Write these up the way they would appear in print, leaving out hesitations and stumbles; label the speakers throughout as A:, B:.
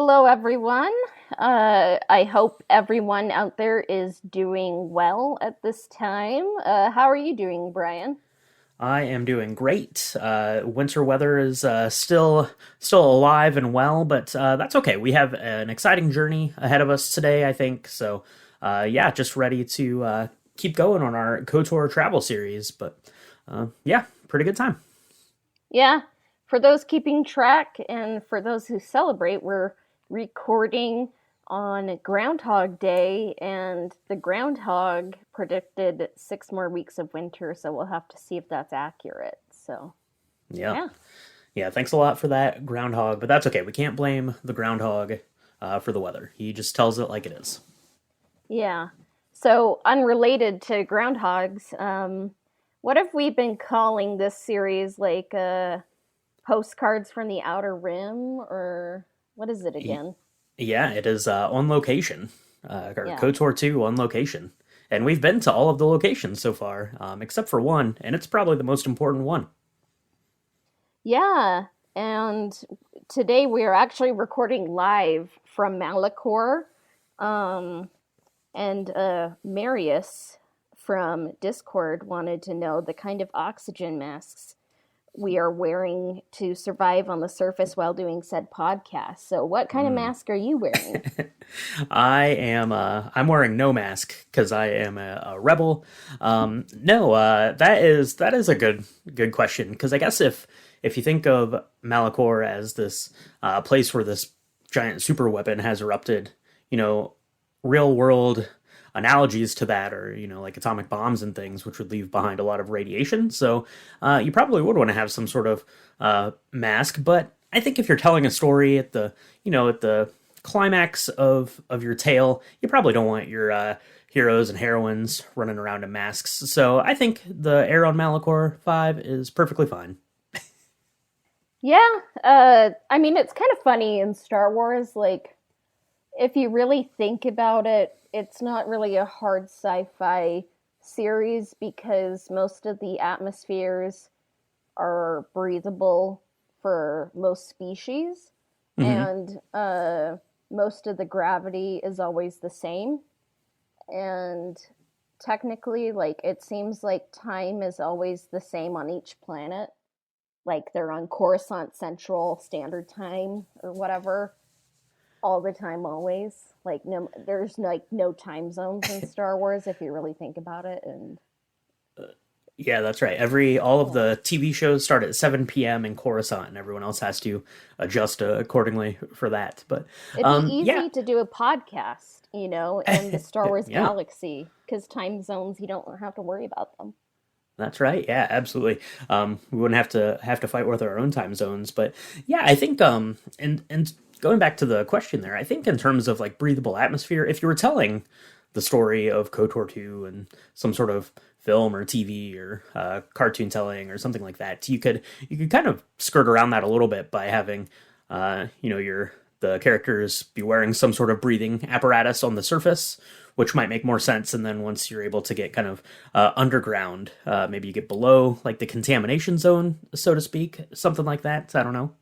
A: Hello, everyone. I hope everyone out there is doing well at this time. How are you doing, Brian?
B: I am doing great. Winter weather is still alive and well, but that's okay. We have an exciting journey ahead of us today, I think. So, yeah, just ready to keep going on our KOTOR travel series. But yeah, pretty good time.
A: Yeah, for those keeping track and for those who celebrate, we're recording on Groundhog Day, and the groundhog predicted 6 more weeks of winter, so we'll have to see if that's accurate. So,
B: Yeah,
A: yeah.
B: yeah. Thanks a lot for that, groundhog. But that's okay. We can't blame the groundhog for the weather. He just tells it like it is.
A: Yeah. So, unrelated to groundhogs, what have we been calling this series? Like postcards from the outer rim, or what is it again?
B: Yeah, it is on location. Or
A: Yeah.
B: KOTOR 2 on location. And we've been to all of the locations so far, except for one, and it's probably the most important one.
A: Yeah. And today we are actually recording live from Malachor. Um, and Marius from Discord wanted to know the kind of oxygen masks we are wearing to survive on the surface while doing said podcast. So, what kind of
B: Mm.
A: mask are you wearing?
B: I'm wearing no mask because I am a rebel. No, that is a good question because I guess if you think of Malachor as this place where this giant super weapon has erupted, you know, real world analogies to that are like atomic bombs and things which would leave behind a lot of radiation. So you probably would want to have some sort of mask. But I think if you're telling a story at the climax of your tale, you probably don't want your heroes and heroines running around in masks. So I think the air on Malachor 5 is perfectly fine.
A: Yeah, I mean, it's kind of funny in Star Wars. Like, if you really think about it, it's not really a hard sci fi series because most of the atmospheres are breathable for most species,
B: Hmm.
A: and most of the gravity is always the same. And technically, like, it seems like time is always the same on each planet. Like, they're on Coruscant Central Standard Time or whatever all the time, always. Like, no, there's like no time zones in Star Wars if you really think about it. And
B: Yeah, that's right. All of
A: yeah,
B: the TV shows start at 7 p.m. in Coruscant, and everyone else has to adjust accordingly for that. But
A: it'd be
B: yeah,
A: easy to do a podcast, in the Star Wars
B: yeah,
A: galaxy because time zones, you don't have to worry about them.
B: that's right. Yeah, absolutely. We wouldn't have to fight with our own time zones. But yeah, I think and going back to the question there, I think in terms of like breathable atmosphere, if you were telling the story of KOTOR 2 and some sort of film or TV or cartoon telling or something like that, you could kind of skirt around that a little bit by having your the characters be wearing some sort of breathing apparatus on the surface, which might make more sense. And then once you're able to get kind of underground, maybe you get below like the contamination zone, so to speak, something like that. I don't know.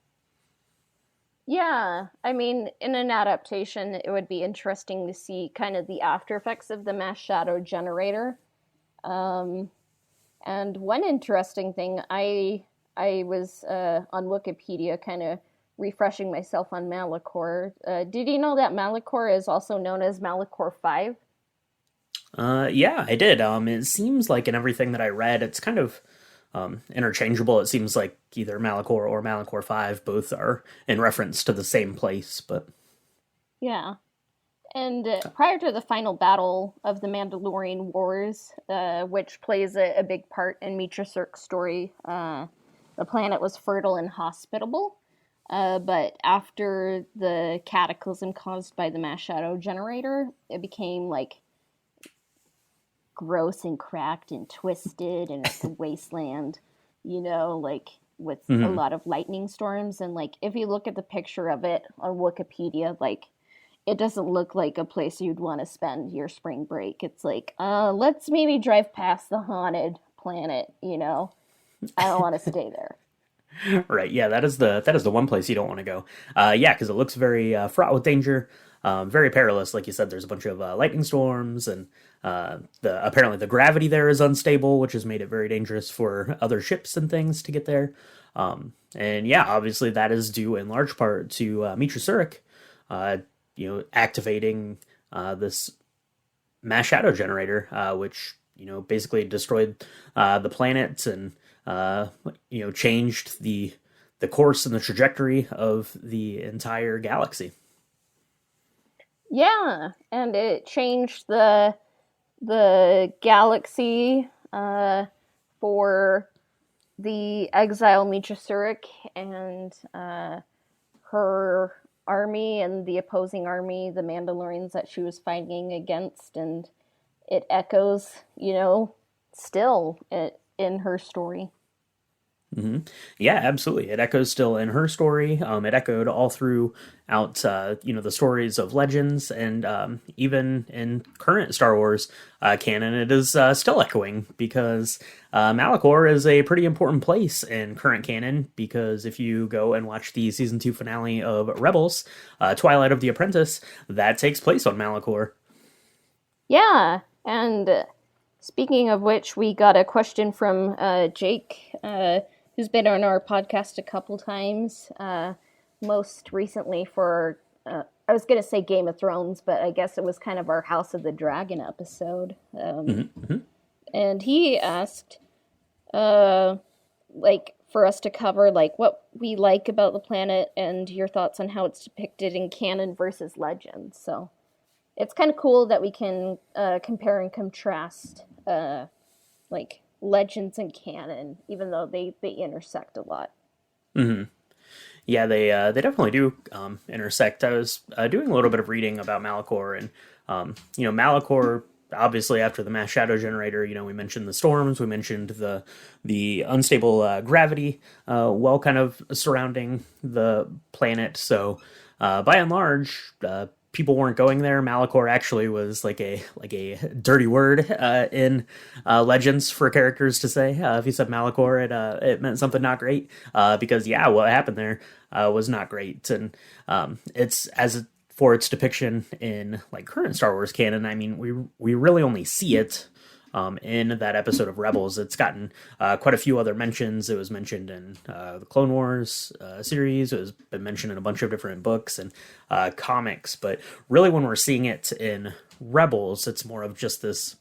A: Yeah, I mean, in an adaptation, it would be interesting to see kind of the after effects of the mass shadow generator. Um, and one interesting thing, I was on Wikipedia, kind of refreshing myself on Malachor. Did you know that Malachor is also known as Malachor V?
B: Yeah, I did. It seems like in everything that I read, it's kind of interchangeable. It seems like either Malachor or Malachor 5 both are in reference to the same place, but
A: Yeah. And prior to the final battle of the Mandalorian Wars, which plays a big part in Mitra Cirque's story, the planet was fertile and hospitable. But after the cataclysm caused by the mass shadow generator, it became like gross and cracked and twisted, and it's a wasteland, like with a
B: mhm.
A: lot of lightning storms. And like, if you look at the picture of it on Wikipedia, like, it doesn't look like a place you'd want to spend your spring break. It's like, let's maybe drive past the haunted planet. I don't want to stay there.
B: Right. Yeah, that is the one place you don't want to go. Yeah, because it looks very fraught with danger, very perilous. Like you said, there's a bunch of lightning storms, and the apparently the gravity there is unstable, which has made it very dangerous for other ships and things to get there. And yeah, obviously that is due in large part to Mitra Surik, uh, activating this mass shadow generator, which basically destroyed the planet and changed the course and the trajectory of the entire galaxy.
A: Yeah, and it changed the galaxy for the exile Mitra Surik and her army and the opposing army, the Mandalorians that she was fighting against, and it echoes, still in her story.
B: Hmm. Yeah, absolutely. It echoes still in her story. It echoed all throughout, the stories of Legends, and even in current Star Wars canon, it is still echoing because Malachor is a pretty important place in current canon. Because if you go and watch the season 2 finale of Rebels, Twilight of the Apprentice, that takes place on Malachor.
A: Yeah, and speaking of which, we got a question from Jake, who's been on our podcast a couple times, most recently for, I was going to say Game of Thrones, but I guess it was kind of our House of the Dragon episode.
B: Mm-hmm.
A: And he asked, for us to cover, what we like about the planet and your thoughts on how it's depicted in canon versus legend. So it's kind of cool that we can compare and contrast legends and canon, even though they intersect a lot.
B: Mm-hmm. Yeah, they definitely do intersect. I was doing a little bit of reading about Malachor, and Malachor. Obviously, after the mass shadow generator, we mentioned the storms, we mentioned the unstable gravity, kind of surrounding the planet. So, by and large, people weren't going there. Malachor actually was like a dirty word in Legends for characters to say. If you said Malachor, it meant something not great. Because yeah, what happened there was not great, and it's as for its depiction in like current Star Wars canon. I mean, we really only see it in that episode of Rebels. It's gotten quite a few other mentions. It was mentioned in the Clone Wars series. It was been mentioned in a bunch of different books and comics. But really, when we're seeing it in Rebels, it's more of just this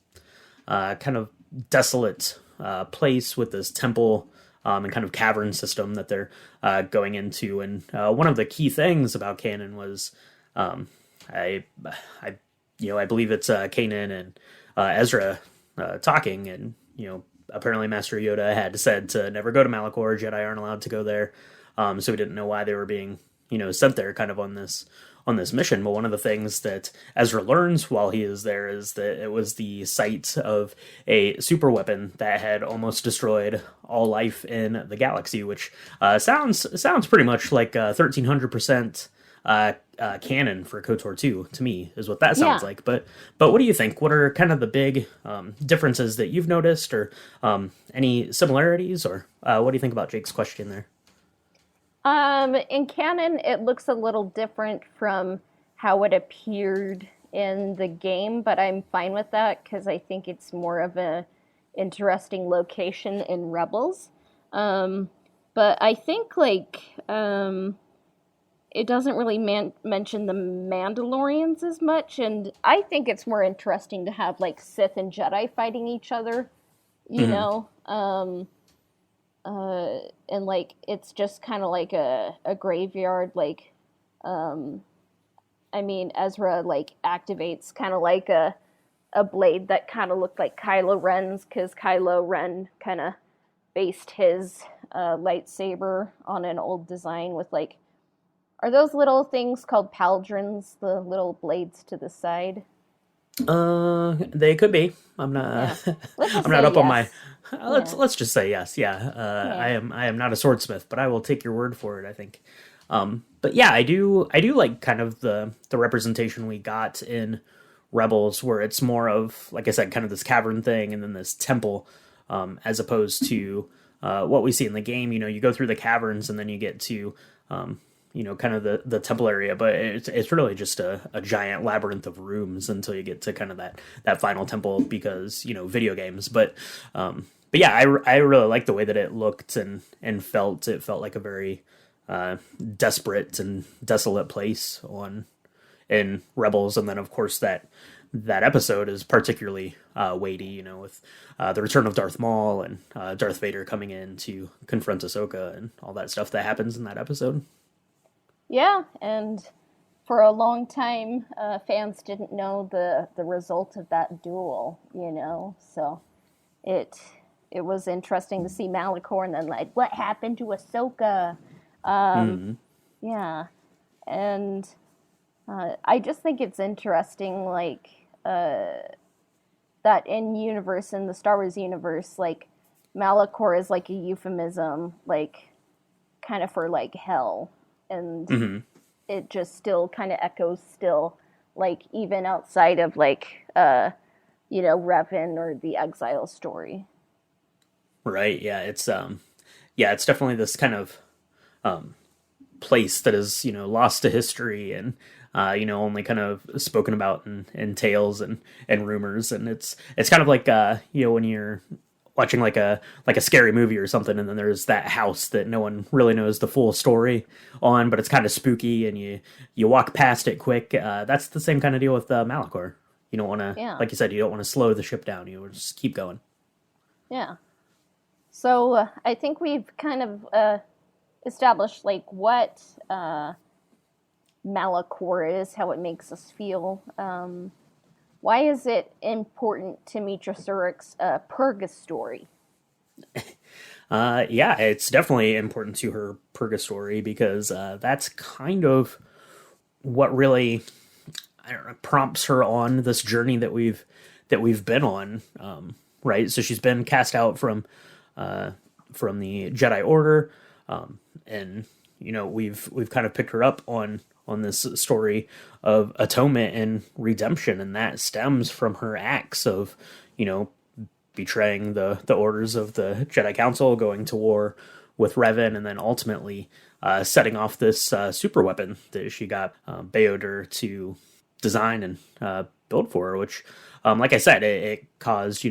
B: kind of desolate place with this temple and kind of cavern system that they're going into. And one of the key things about canon was I, I believe it's Kanan and Ezra talking, and apparently Master Yoda had said to never go to Malachor. Jedi aren't allowed to go there, so we didn't know why they were being sent there, kind of on this mission. But one of the things that Ezra learns while he is there is that it was the site of a super weapon that had almost destroyed all life in the galaxy, which sounds pretty much like 1300% canon for KOTOR 2 to me is what that sounds
A: Yeah.
B: like. But what do you think? What are kind of the big differences that you've noticed, or any similarities, or what do you think about Jake's question there?
A: In canon, it looks a little different from how it appeared in the game, but I'm fine with that because I think it's more of a interesting location in Rebels. Um, but I think it doesn't really mention the Mandalorians as much, and I think it's more interesting to have like Sith and Jedi fighting each other, you
B: Mm-hmm.
A: know. And it's just kind of like a graveyard. I mean, Ezra activates kind of like a blade that kind of looked like Kylo Ren's, because Kylo Ren kind of based his lightsaber on an old design with are those little things called pauldrons, the little blades to the side?
B: They could be. I'm
A: Yeah.
B: not.
A: Let's just
B: I'm not
A: say
B: up on my.
A: yes.
B: Let's
A: Yeah.
B: let's just say yes. Yeah. I
A: Yeah.
B: am. I am not a swordsmith, but I will take your word for it. I think. But yeah, I do like kind of the representation we got in Rebels, where it's more of, like I said, kind of this cavern thing, and then this temple, as opposed to what we see in the game. You go through the caverns and then you get to kind of the temple area, but it's really just a giant labyrinth of rooms until you get to kind of that final temple because video games. But yeah, I really like the way that it looked and felt. It felt like a very desperate and desolate place on in Rebels, and then of course that episode is particularly weighty, with the return of Darth Maul and Darth Vader coming in to confront Ahsoka and all that stuff that happens in that episode.
A: Yeah, and for a long time, fans didn't know the result of that duel, so it it was interesting to see Malachor and then like what happened to Ahsoka. Um,
B: Mm-hmm.
A: yeah, and I just think it's interesting, like that in universe in the Star Wars universe, like Malachor is like a euphemism, like kind of for like hell, and
B: Mm-hmm.
A: it just still kind of echoes still, like even outside of like Revan or the Exile story.
B: Right. Yeah, it's definitely this kind of place that is lost to history and only kind of spoken about in tales and rumors, and it's kind of like when you're watching like a scary movie or something, and then there's that house that no one really knows the full story on, but it's kind of spooky and you walk past it quick. That's the same kind of deal with Malachor. You don't want to,
A: Yeah,
B: like you said, you don't want to slow the ship down. You want to just keep going.
A: yeah. So I think we've kind of established like what Malachor is, how it makes us feel. Why is it important to Mitra Surik's purgatory?
B: Yeah, it's definitely important to her purgatory because that's kind of what really, I don't know, prompts her on this journey that we've been on. Right, so she's been cast out from the Jedi Order, and we've kind of picked her up on this story of atonement and redemption, and that stems from her acts of betraying the orders of the Jedi Council, going to war with Revan, and then ultimately setting off this super weapon that she got Beodur to design and build for her, which, like I said, it caused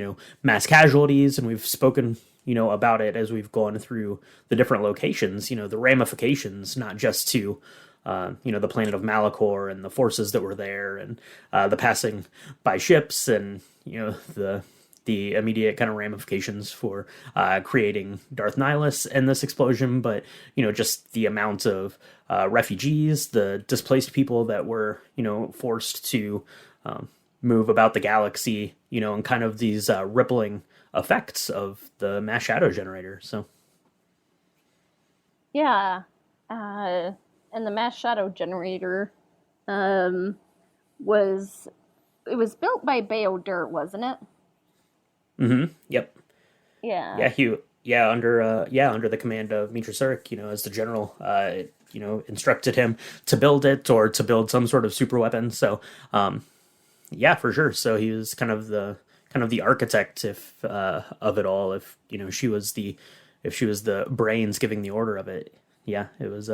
B: mass casualties, and we've spoken about it as we've gone through the different locations. The ramifications, not just to the planet of Malachor and the forces that were there, and the passing by ships, and the immediate kind of ramifications for creating Darth Nihilus in this explosion, but just the amount of refugees, the displaced people that were forced to move about the galaxy, and kind of these rippling effects of the mass shadow generator. So
A: Yeah, uh, and the mass shadow generator um, was it was built by Beodur, wasn't it?
B: yep.
A: Yeah,
B: Under the command of Mitra Surik, as the general, instructed him to build it or to build some sort of super weapon. So yeah, for sure. So he was kind of the architect, if of it all. If she was the brains giving the order of it, yeah, it was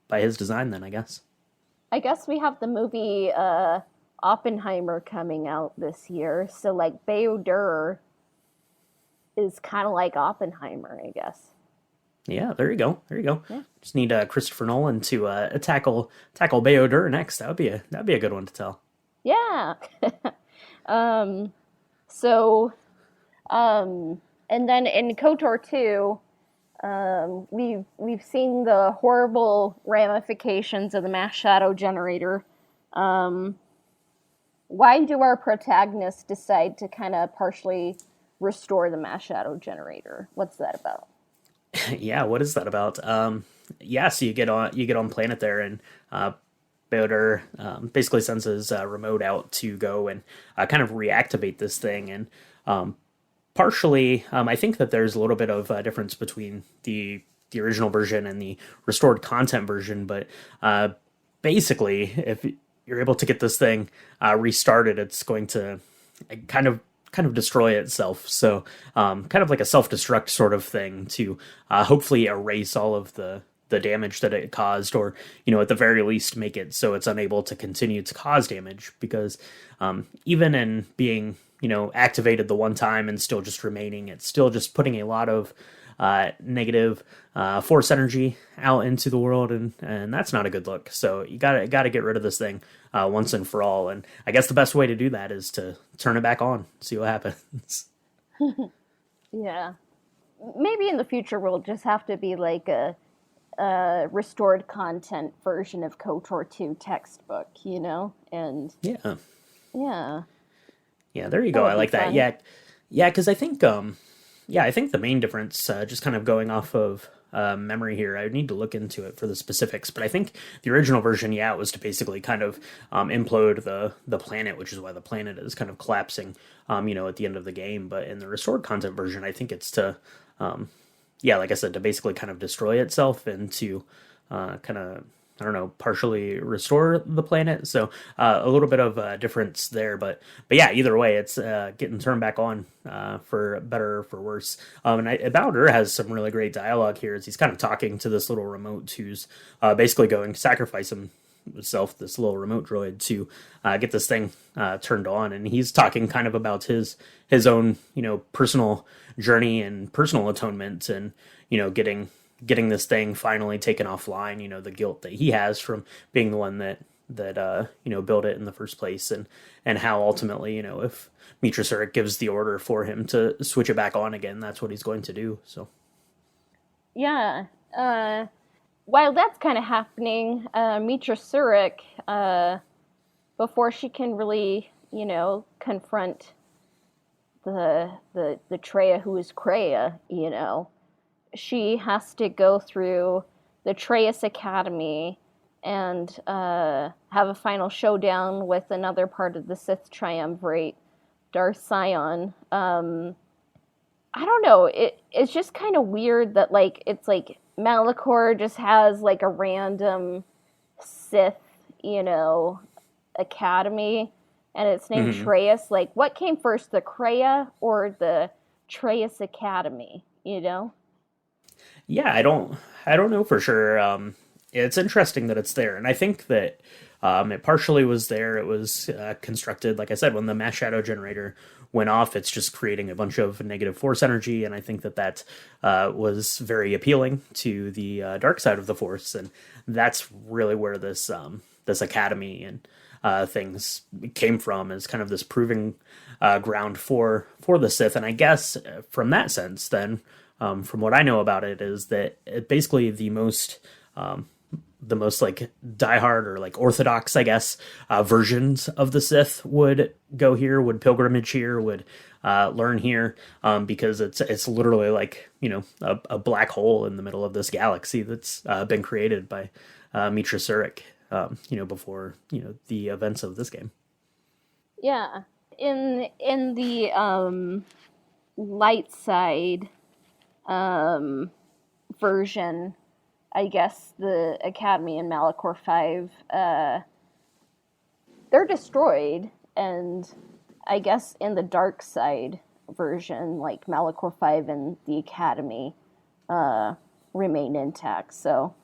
B: by his design. Then I guess.
A: I guess we have the movie Oppenheimer coming out this year, so like Beodur is kind of like Oppenheimer, I guess.
B: Yeah, there you go. There you go.
A: Yeah.
B: Just need Christopher Nolan to tackle Beodur next. That'd be a good one to tell.
A: Yeah. um, so, and then in KOTOR 2, we've seen the horrible ramifications of the mass shadow generator. Um, why do our protagonists decide to kind of partially restore the mass shadow generator? What's that about?
B: Yeah, what is that about? Yeah, so you get on planet there, and Beodur basically sends his remote out to go and kind of reactivate this thing, and partially, I think that there's a little bit of difference between the original version and the restored content version, but basically, if you're able to get this thing restarted, it's going to kind of kind of destroy itself. So kind of like a self-destruct sort of thing to hopefully erase all of the damage that it caused, or at the very least make it so it's unable to continue to cause damage. Because even in being activated the one time and still just remaining, it's still just putting a lot of negative force energy out into the world, and that's not a good look. So you gotta get rid of this thing once and for all. And I guess the best way to do that is to turn it back on, see what happens.
A: Yeah. Maybe in the future we'll just have to be like a restored content version of KOTOR 2 textbook, And
B: Yeah,
A: yeah,
B: yeah. There you
A: that
B: go. I
A: would be
B: like that.
A: fun.
B: Yeah, yeah. Because I think yeah, I think the main difference, just kind of going off of memory here, I would need to look into it for the specifics, but I think the original version, yeah, it was to basically kind of implode the planet, which is why the planet is kind of collapsing, at the end of the game. But in the restored content version, I think it's to, yeah, like I said, to basically kind of destroy itself and to kind of, I don't know, partially restore the planet. So a little bit of a difference there, but yeah, either way, it's getting turned back on for better or for worse. Bowder has some really great dialogue here as he's kind of talking to this little remote who's basically going to sacrifice himself, this little remote droid, to get this thing turned on, and he's talking kind of about his own personal journey and personal atonement, and getting this thing finally taken offline, the guilt that he has from being the one that built it in the first place, and how ultimately, if Mitra Surik gives the order for him to switch it back on again, that's what he's going to do. So
A: Yeah. While that's kind of happening, Mitra Surik, before she can really, confront the Treya who is Kreia, she has to go through the Treyas Academy and have a final showdown with another part of the Sith Triumvirate, Darth Sion. I don't know. It's just kind of weird that it's like Malachor just has like a random Sith, academy, and it's named
B: mm-hmm.
A: Treyas. Like, what came first, the Kreia or the Treyas Academy?
B: Yeah, I don't know for sure. It's interesting that it's there, and I think that it partially was there. It was constructed, like I said, when the mass shadow generator went off. It's just creating a bunch of negative force energy, and I think that was very appealing to the dark side of the force, and that's really where this academy and things came from, as kind of this proving ground for the Sith. And I guess from that sense, then. From what I know about it, is that basically the most like diehard or like orthodox, I guess, versions of the Sith would go here, would pilgrimage here, would learn here, because it's literally like a black hole in the middle of this galaxy that's been created by Mitra Surik, before the events of this game.
A: Yeah. In the light side version, I guess the Academy and Malachor V, they're destroyed, and I guess in the dark side version, like Malachor V and the Academy remain intact. So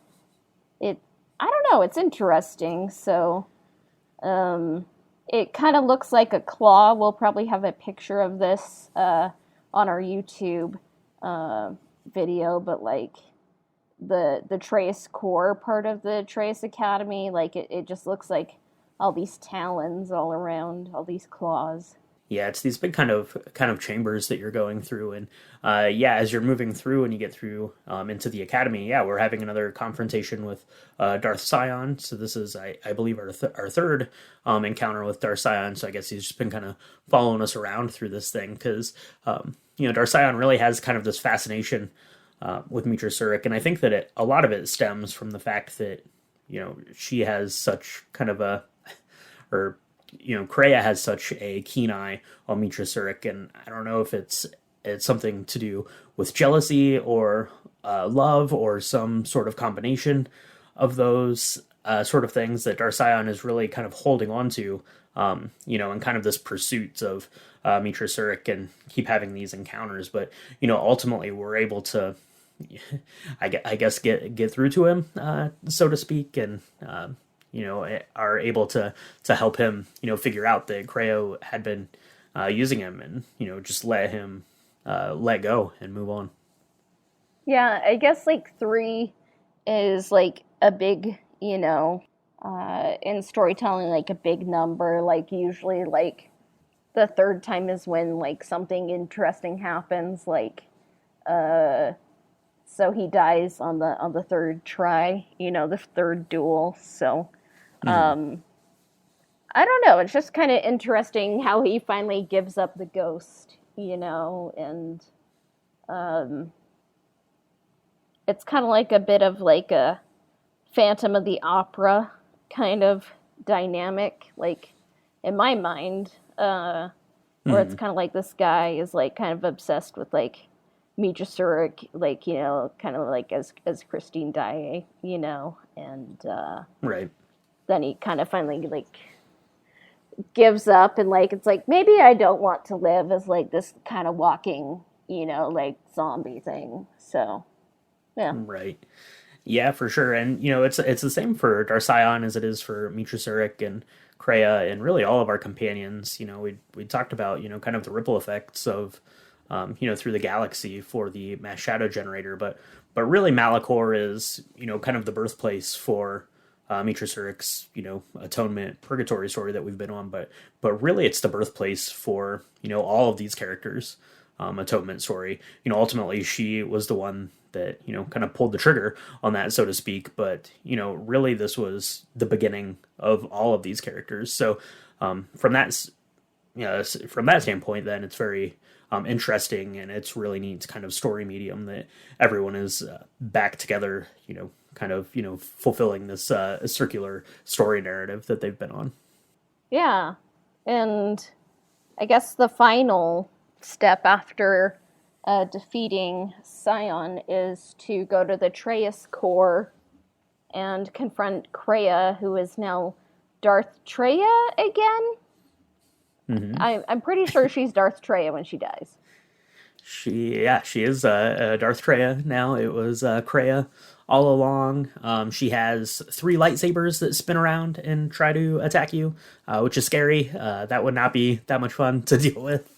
A: I don't know, it's interesting. So it kind of looks like a claw. We'll probably have a picture of this on our YouTube video, but like the Trace core part of the Trace Academy, like it just looks like all these talons all around, all these claws.
B: Yeah, it's these big kind of chambers that you're going through, and yeah, as you're moving through and you get through into the academy, yeah, we're having another confrontation with Darth Sion. So this is, I believe, our third encounter with Darth Sion. So I guess he's just been kind of following us around through this thing, because Darth Sion really has kind of this fascination with Mitra Surik, and I think that a lot of it stems from the fact that she has such kind of or Kreia has such a keen eye on Mitra Surik, and I don't know if it's something to do with jealousy or love or some sort of combination of those. sort of things that Darsion is really kind of holding on to, in kind of this pursuit of Mitra Surik and keep having these encounters. But, ultimately we're able to, I guess, get through to him, so to speak, and, are able to help him, figure out that Creo had been using him and, just let him let go and move on.
A: Yeah, I guess like 3 is like a big, in storytelling, like a big number. Like usually, like the third time is when like something interesting happens. Like, so he dies on the third try, the third duel. So,
B: Mm-hmm.
A: I don't know. It's just kind of interesting how he finally gives up the ghost, and um, it's kind of like a bit of like a Phantom of the Opera kind of dynamic, like in my mind, where it's
B: Mm-hmm.
A: kind of like this guy is like kind of obsessed with like Mija Surik, like kind of like as Christine Daae, and
B: Right.
A: then he kind of finally like gives up and like it's like maybe I don't want to live as like this kind of walking, like zombie thing. So yeah.
B: Right. Yeah, for sure. And it's the same for Darsion as it is for Mitra Surik and Kreia and really all of our companions. We talked about, kind of the ripple effects of through the galaxy for the mass shadow generator, but really Malachor is, kind of the birthplace for Mitra Surik's, atonement purgatory story that we've been on, but really it's the birthplace for, all of these characters' atonement story. Ultimately she was the one that, kind of pulled the trigger on that, so to speak. But, really this was the beginning of all of these characters. So from that, from that standpoint, then it's very interesting, and it's really neat kind of story medium that everyone is back together, kind of, fulfilling this circular story narrative that they've been on.
A: Yeah. And I guess the final step after defeating Scion is to go to the Treyas core and confront Kreia, who is now Darth Treya again.
B: Mm-hmm.
A: I'm pretty sure she's Darth Treya when she dies.
B: She is Darth Kreia now. It was Kreia all along. She has 3 lightsabers that spin around and try to attack you, which is scary. That would not be that much fun to deal with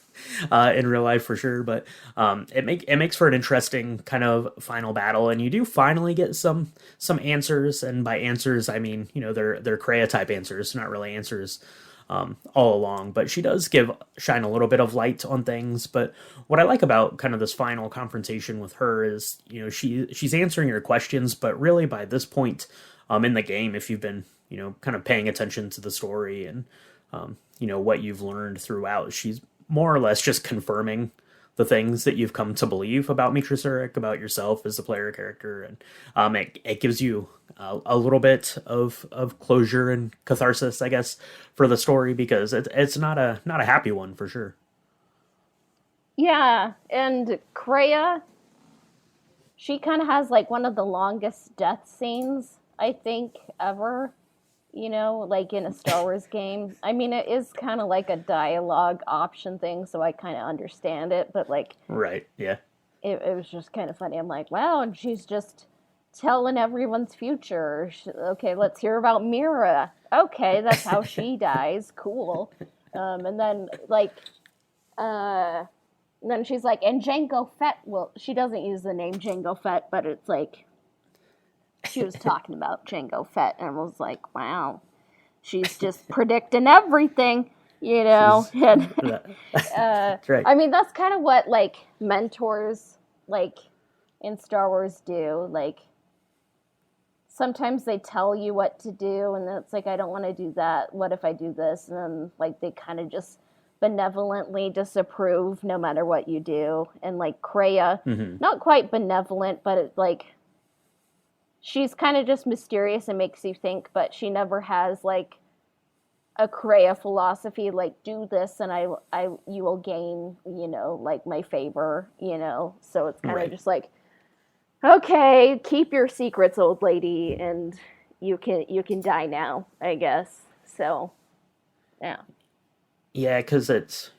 B: in real life for sure. But it makes for an interesting kind of final battle, and you do finally get some answers. And by answers, I mean they're Kreia type answers, not really answers all along. But she does shine a little bit of light on things. But what I like about kind of this final confrontation with her is, she's answering your questions, but really by this point in the game, if you've been, kind of paying attention to the story and, what you've learned throughout, she's more or less just confirming the things that you've come to believe about Mitra Surik, about yourself as the player character, and it gives you a little bit of closure and catharsis, I guess, for the story, because it's not a happy one for sure.
A: Yeah, and Kreia, she kind of has like one of the longest death scenes I think ever. Like in a Star Wars game. I mean, it is kind of like a dialogue option thing, so I kind of understand it. But like,
B: Right? Yeah.
A: it was just kind of funny. I'm like, wow, and she's just telling everyone's future. Okay, let's hear about Mira. Okay, that's how she dies. Cool. And then like, uh, and then she's like, and Jango Fett will. She doesn't use the name Jango Fett, but it's like she was talking about Jango Fett, and was like, wow, she's just predicting everything,
B: She's
A: And
B: that's right.
A: I mean, that's kind of what like mentors like in Star Wars do. Like sometimes they tell you what to do, and then it's like, I don't want to do that. What if I do this? And then like they kind of just benevolently disapprove no matter what you do. And like Kreia,
B: Mm-hmm.
A: not quite benevolent, but it's like she's kind of just mysterious and makes you think, but she never has like a Kreia philosophy like do this and you will gain, like my favor, So it's kind of
B: Right.
A: just like, okay, keep your secrets, old lady, and you can die now, I guess. So yeah.
B: Yeah, because it's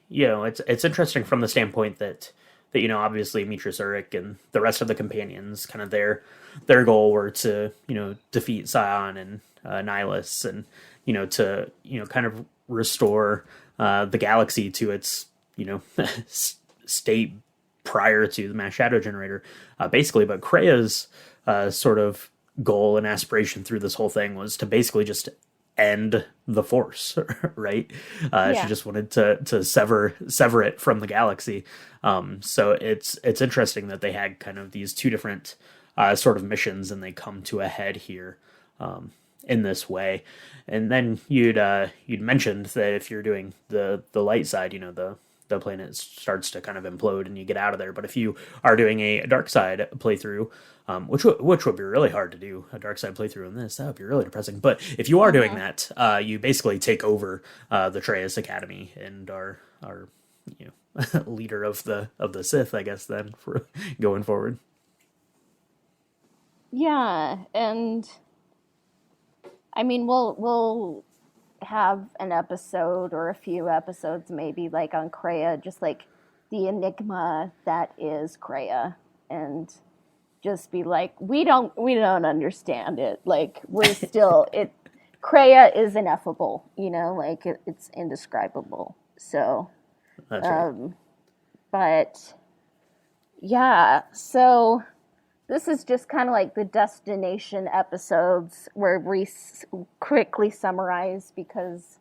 B: interesting from the standpoint that obviously Mitra Zurich and the rest of the companions, kind of their goal were to defeat Scion and Nihilus, and to kind of restore the galaxy to its state prior to the mass shadow generator, basically. But Krea's sort of goal and aspiration through this whole thing was to basically just end the force, right? She
A: Yeah.
B: just wanted to sever it from the galaxy. So it's interesting that they had kind of these two different sort of missions, and they come to a head here in this way. And then you'd mentioned that if you're doing the light side, the planet starts to kind of implode and you get out of there. But if you are doing a dark side playthrough, which would be really hard to do, a dark side playthrough in this, that would be really depressing. But if you are doing
A: Mm-hmm.
B: that, you basically take over the Treyas Academy and are leader of the Sith, I guess. Then for going forward.
A: Yeah, and I mean we'll have an episode or a few episodes maybe like on Kreia, just like the enigma that is Kreia, and just be like, we don't understand it. Like we're still it. Kreia is ineffable, like it's indescribable. So,
B: That's right.
A: um, but yeah, so this is just kind of like the destination episodes where we quickly summarize because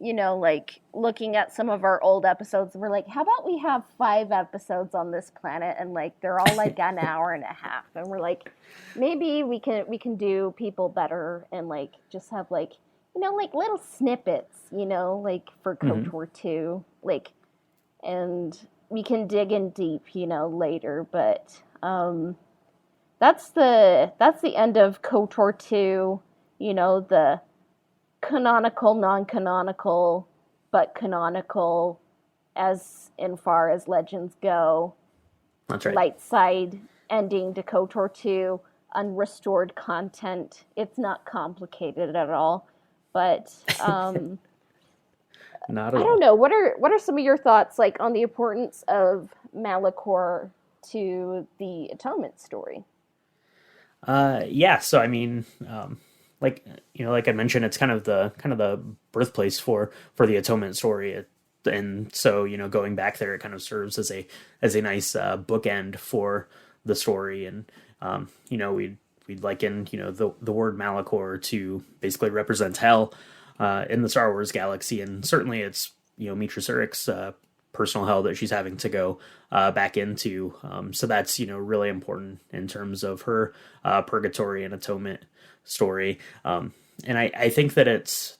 A: like looking at some of our old episodes, we're like, how about we have 5 episodes on this planet and like they're all like an hour and a half, and we're like, maybe we can do people better and like just have like like little snippets, like for
B: Mm-hmm.
A: KOTOR 2, like, and we can dig in deep, later, but that's the end of KOTOR 2, the canonical, non-canonical, but canonical as in far as legends go.
B: That's right.
A: Light side ending to KOTOR 2, unrestored content. It's not complicated at all, but
B: Not
A: I
B: at
A: don't
B: all.
A: know. What are some of your thoughts like on the importance of Malachor to the Atonement story?
B: Yeah. So I mean, like like I mentioned, it's kind of the birthplace for the atonement story. And so going back there, it kind of serves as a nice bookend for the story. And we'd liken the word Malachor to basically represent hell in the Star Wars galaxy, and certainly it's Mitra Surick's personal hell that she's having to go back into. So that's really important in terms of her purgatory and atonement story. And I think that it's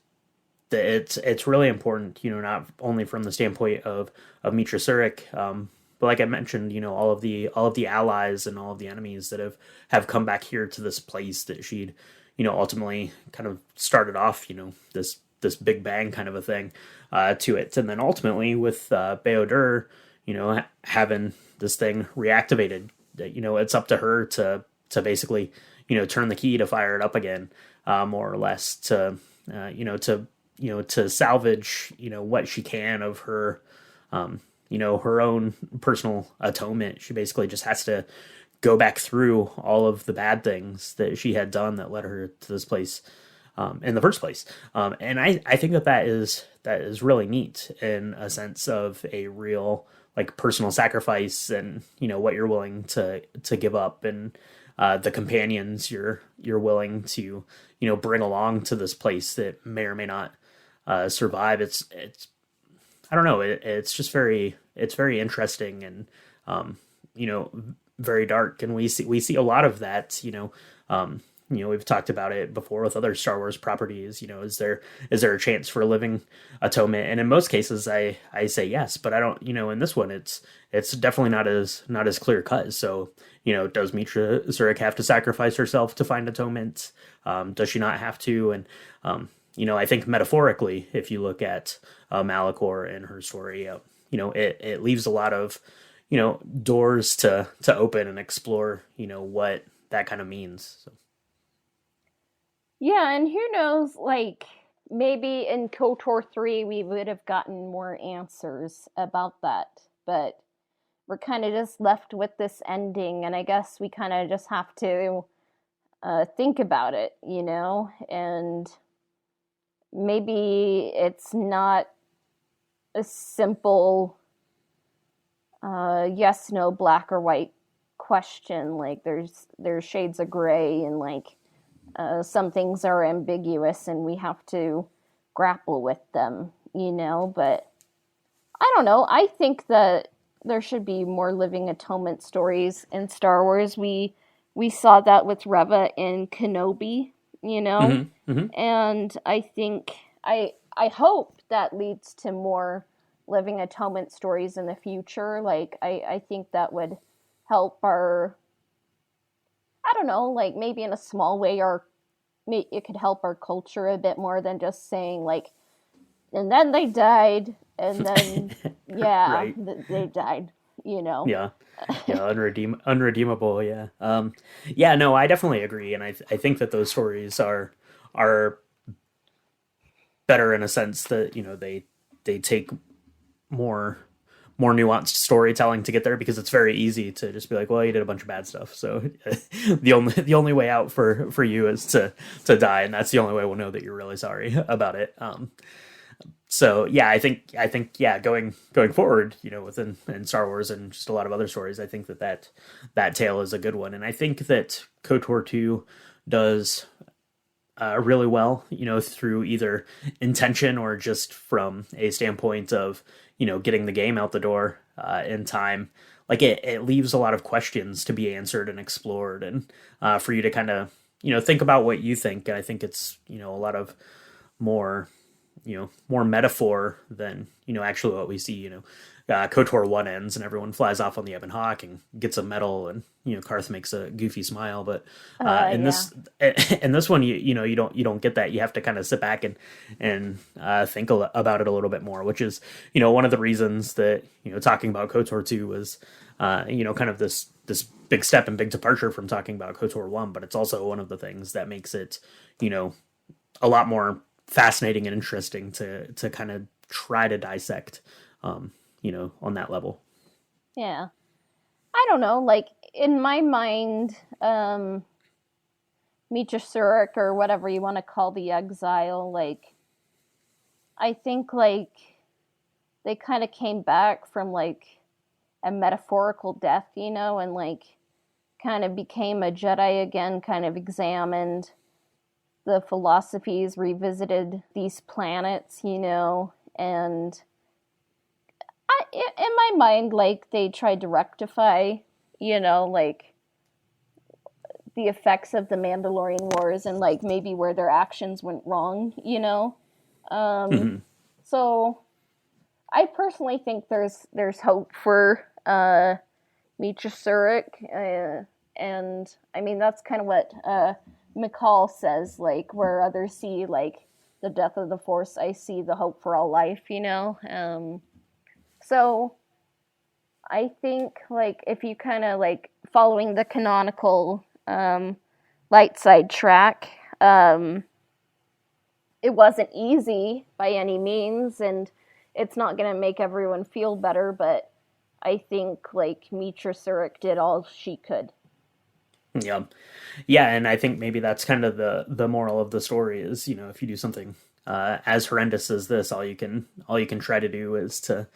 B: really important, not only from the standpoint of Mitra Surik, but like I mentioned, all of the allies and all of the enemies that have come back here to this place that she'd ultimately kind of started off, this big bang kind of a thing to it, and then ultimately with Beodur, having this thing reactivated, that it's up to her to basically turn the key to fire it up again, more or less, to salvage what she can of her her own personal atonement. She basically just has to go back through all of the bad things that she had done that led her to this place in the first place. And I think that is really neat in a sense of a real like personal sacrifice, and what you're willing to give up, and the companions you're willing to bring along to this place that may or may not survive. It's I don't know. It's just it's very interesting, and you know very dark, and we see a lot of that. We've talked about it before with other Star Wars properties. Is there a chance for a living atonement? And in most cases, I say yes, but I don't. In this one, it's definitely not as clear cut. So does Mitra Zurich have to sacrifice herself to find atonement? Does she not have to? And I think metaphorically, if you look at Malachor and her story, it leaves a lot of doors to open and explore what that kind of means. So.
A: Yeah, and who knows, like, maybe in KOTOR 3 we would have gotten more answers about that. But we're kind of just left with this ending, and I guess we kind of just have to think about it, and maybe it's not a simple yes, no, black or white question. Like there's shades of gray, and like some things are ambiguous, and we have to grapple with them, But I don't know. I think that there should be more living atonement stories in Star Wars. We saw that with Reva in Kenobi, you know,
B: Hmm. Hmm.
A: and I think I hope that leads to more living atonement stories in the future. Like I think that would help our, I don't know, like maybe in a small way, our it could help our culture a bit more than just saying like, and then they died, and then yeah,
B: Right.
A: they died, you know.
B: Yeah. Yeah. Unredeemable. Yeah. Yeah. No, I definitely agree, and I think that those stories are better in a sense that they take more more nuanced storytelling to get there, because it's very easy to just be like, well, you did a bunch of bad stuff, so the only way out for you is to die, and that's the only way we'll know that you're really sorry about it. So yeah, I think yeah, going forward, within in Star Wars and just a lot of other stories, I think that tale is a good one, and I think that KOTOR 2 does really well, through either intention or just from a standpoint of, getting the game out the door in time. Like it leaves a lot of questions to be answered and explored, and for you to kind of, think about what you think. And I think it's, a lot of more more metaphor than actually what we see. KOTOR 1 ends and everyone flies off on the Ebon Hawk and gets a medal, and Karth makes a goofy smile. But in
A: Yeah.
B: this in this one, you don't get that. You have to kind of sit back and think about it a little bit more, which is one of the reasons that talking about KOTOR 2 was kind of this big step and big departure from talking about KOTOR 1. But it's also one of the things that makes it you know a lot more fascinating and interesting to kind of try to dissect, on that level.
A: Yeah. I don't know, like in my mind, Mitra Surik or whatever you want to call the exile, like I think like they kind of came back from like a metaphorical death, and like kind of became a Jedi again, kind of examined the philosophies, revisited these planets, and in my mind, like they tried to rectify, like the effects of the Mandalorian Wars and like maybe where their actions went wrong. Um,
B: Mm-hmm.
A: so I personally think there's hope for Mitra Surik, and I mean that's kind of what McCall says. Like where others see like the death of the Force, I see the hope for all life. So I think like if you kind of like following the canonical light side track, um, it wasn't easy by any means, and it's not going to make everyone feel better. But I think like Mitra Surik did all she could.
B: Yeah, yeah, and I think maybe that's kind of the moral of the story is, if you do something as horrendous as this, all you can try to do is to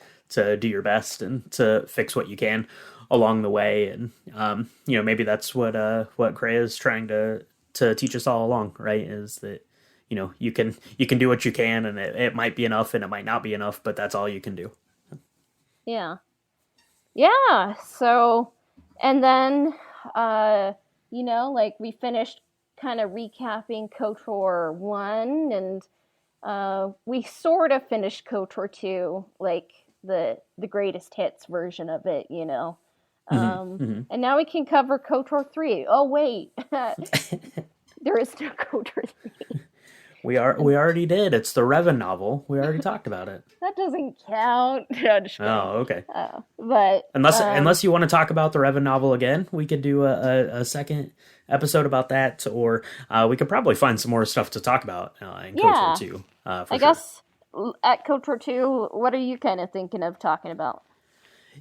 B: do your best and to fix what you can along the way. And maybe that's what Kreia is trying to teach us all along, right? Is that you can do what you can, and it might be enough and it might not be enough, but that's all you can do.
A: Yeah. Yeah. So, and then, uh, like we finished kind of recapping KOTOR 1, and we sort of finished KOTOR 2, like the greatest hits version of it.
B: Hmm. Hmm.
A: And now we can cover KOTOR 3. Oh, wait. There is no KOTOR 3.
B: We already did. It's the Revan novel. We already talked about it.
A: That doesn't count. No, just kidding.
B: Oh, okay.
A: But
B: Unless you want to talk about the Revan novel again, we could do a second episode about that, or we could probably find some more stuff to talk about in KOTOR
A: yeah,
B: too, for
A: I
B: sure.
A: guess at KOTOR 2, what are you kind of thinking of talking about?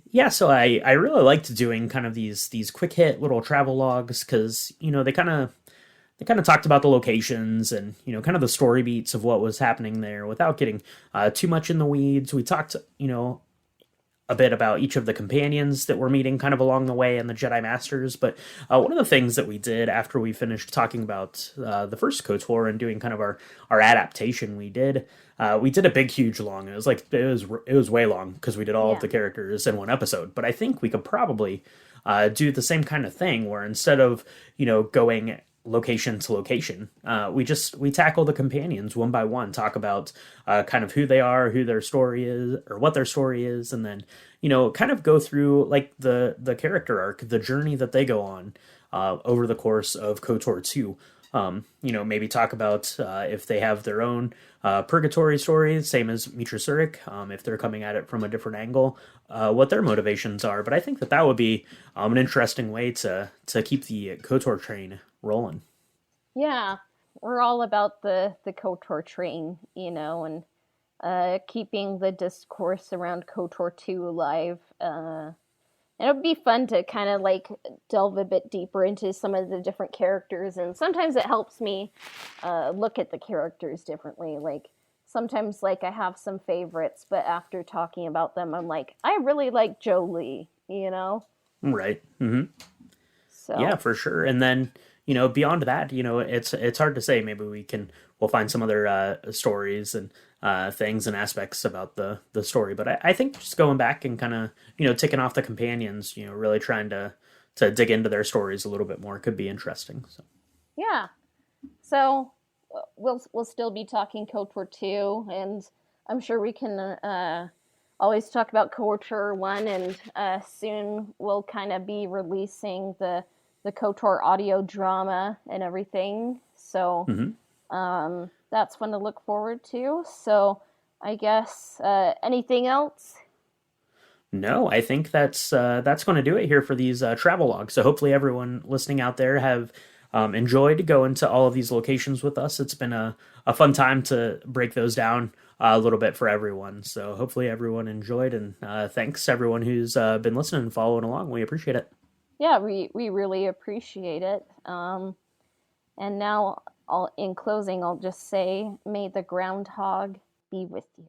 B: Yeah, so I really liked doing kind of these quick hit little travel logs because they kind of talked about the locations and kind of the story beats of what was happening there without getting too much in the weeds. We talked a bit about each of the companions that we're meeting kind of along the way and the Jedi Masters. But one of the things that we did after we finished talking about the first KOTOR and doing kind of our adaptation, we did a big, huge long. It was way long because we did all of
A: Yeah.
B: the characters in one episode. But I think we could probably do the same kind of thing where instead of going location to location. We tackle the companions one by one, talk about kind of who they are, who their story is, or what their story is, and then kind of go through like the character arc, the journey that they go on over the course of KOTOR 2. Maybe talk about if they have their own purgatory story, same as Mitra Surik, if they're coming at it from a different angle, what their motivations are. But I think that would be an interesting way to keep the KOTOR train rolling.
A: Yeah, we're all about the KOTOR train, and keeping the discourse around KOTOR 2 alive. And it would be fun to kind of like delve a bit deeper into some of the different characters, and sometimes it helps me look at the characters differently. Like sometimes, like I have some favorites, but after talking about them, I'm like, I really like Jolie.
B: Right. Hmm. Yeah,
A: So
B: for sure. And then beyond that, it's hard to say. Maybe we'll find some other stories and things and aspects about the story. But I think just going back and kind of ticking off the companions, really trying to dig into their stories a little bit more could be interesting. So
A: yeah, so we'll still be talking KOTOR 2, and I'm sure we can always talk about KOTOR 1, and soon we'll kind of be releasing the KOTOR audio drama and everything. So
B: hmm
A: that's fun to look forward to. So I guess anything else?
B: no, I think that's going to do it here for these travel logs. So hopefully everyone listening out there have enjoyed going to all of these locations with us. It's been a fun time to break those down a little bit for everyone. So hopefully everyone enjoyed, and thanks to everyone who's been listening and following along. We appreciate it.
A: Yeah, we really appreciate it. And now, in closing, I'll just say, may the groundhog be with you.